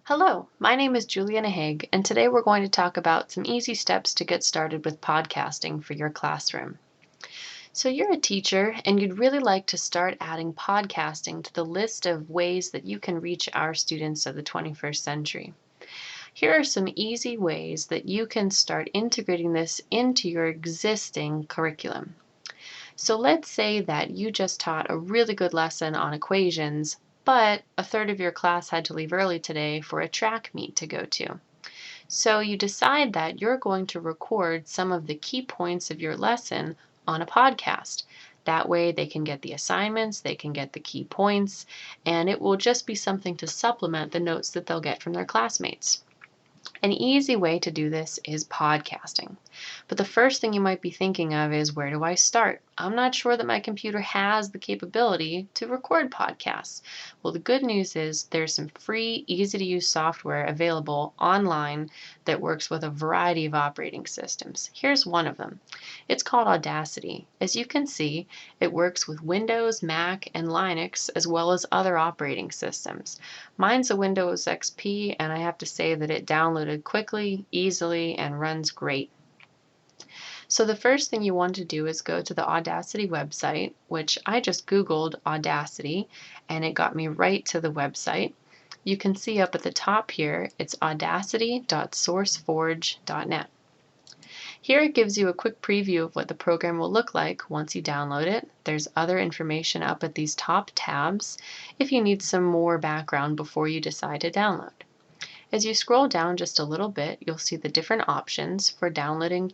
Hello, my name is Juliana Haig, and today we're going to talk about some easy steps to get started with podcasting for your classroom. So you're a teacher and you'd really like to start adding podcasting to the list of ways that you can reach our students of the 21st century. Here are some easy ways that you can start integrating this into your existing curriculum. So let's say that you just taught a really good lesson on equations, but a third of your class had to leave early today for a track meet to go to. So you decide that you're going to record some of the key points of your lesson on a podcast. That way they can get the assignments, they can get the key points, and it will just be something to supplement the notes that they'll get from their classmates. An easy way to do this is podcasting. But the first thing you might be thinking of is, where do I start? I'm not sure that my computer has the capability to record podcasts. Well, the good news is there's some free, easy-to-use software available online that works with a variety of operating systems. Here's one of them. It's called Audacity. As you can see, it works with Windows, Mac, and Linux, as well as other operating systems. Mine's a Windows XP, and I have to say that it downloaded quickly, easily, and runs great. So the first thing you want to do is go to the Audacity website, which I just Googled Audacity, and it got me right to the website. You can see up at the top here, it's audacity.sourceforge.net. Here it gives you a quick preview of what the program will look like once you download it. There's other information up at these top tabs if you need some more background before you decide to download. As you scroll down just a little bit, you'll see the different options for downloading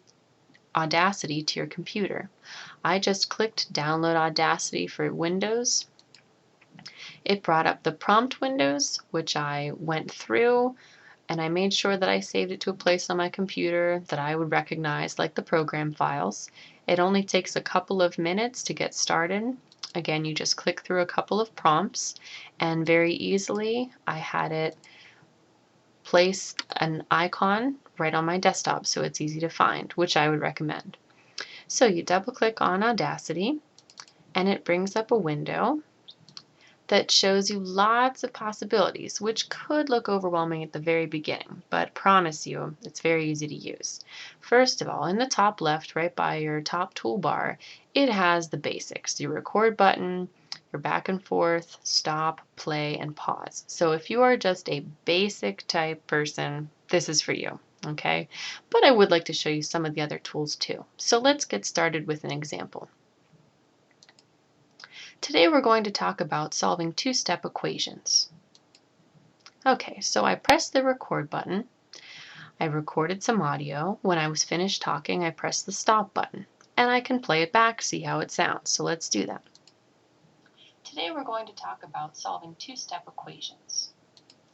Audacity to your computer. I just clicked Download Audacity for Windows. It brought up the prompt windows, which I went through, and I made sure that I saved it to a place on my computer that I would recognize, like the program files. It only takes a couple of minutes to get started. Again, you just click through a couple of prompts, and very easily I had it place an icon right on my desktop so it's easy to find, which I would recommend. So you double click on Audacity and it brings up a window that shows you lots of possibilities, which could look overwhelming at the very beginning, but promise you it's very easy to use. First of all, in the top left, right by your top toolbar, it has the basics, your record button, your back and forth, stop, play, and pause. So if you are just a basic type person, this is for you, okay? But I would like to show you some of the other tools too. So let's get started with an example. Today we're going to talk about solving two-step equations. Okay, so I pressed the record button. I recorded some audio. When I was finished talking, I pressed the stop button. And I can play it back, see how it sounds. So let's do that. Today we're going to talk about solving two-step equations.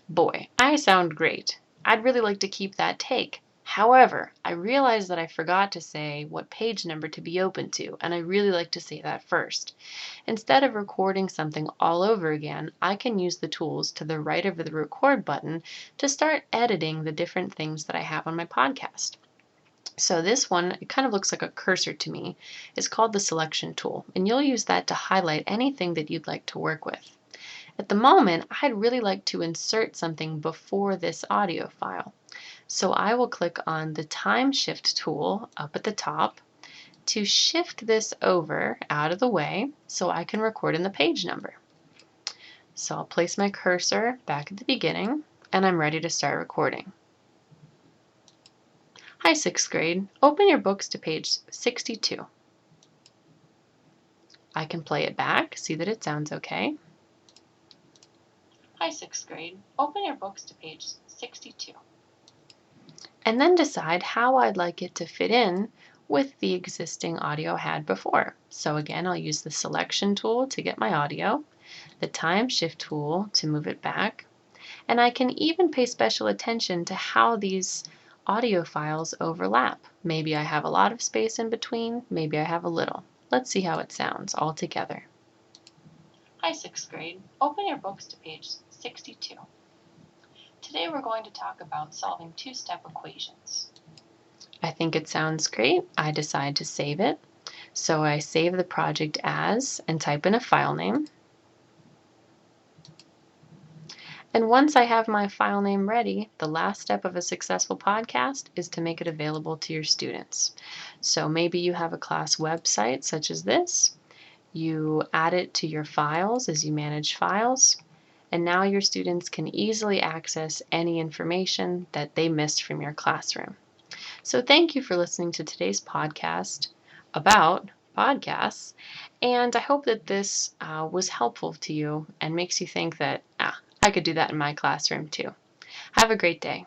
Boy, I sound great. I'd really like to keep that take. However, I realized that I forgot to say what page number to be open to, and I really like to say that first. Instead of recording something all over again, I can use the tools to the right of the record button to start editing the different things that I have on my podcast. So this one, it kind of looks like a cursor to me, is called the selection tool, and you'll use that to highlight anything that you'd like to work with. At the moment, I'd really like to insert something before this audio file. So I will click on the time shift tool up at the top to shift this over out of the way so I can record in the page number. So I'll place my cursor back at the beginning and I'm ready to start recording. Hi, 6th grade. Open your books to page 62. I can play it back, see that it sounds okay. Hi, 6th grade. Open your books to page 62. And then decide how I'd like it to fit in with the existing audio I had before. So again, I'll use the selection tool to get my audio, the time shift tool to move it back, and I can even pay special attention to how these audio files overlap. Maybe I have a lot of space in between, maybe I have a little. Let's see how it sounds all together. Hi, 6th grade. Open your books to page 62. Today we're going to talk about solving two-step equations. I think it sounds great. I decide to save it. So I save the project as and type in a file name. And once I have my file name ready, the last step of a successful podcast is to make it available to your students. So maybe you have a class website such as this. You add it to your files as you manage files, and now your students can easily access any information that they missed from your classroom. So thank you for listening to today's podcast about podcasts, and I hope that this was helpful to you and makes you think that, I could do that in my classroom too. Have a great day.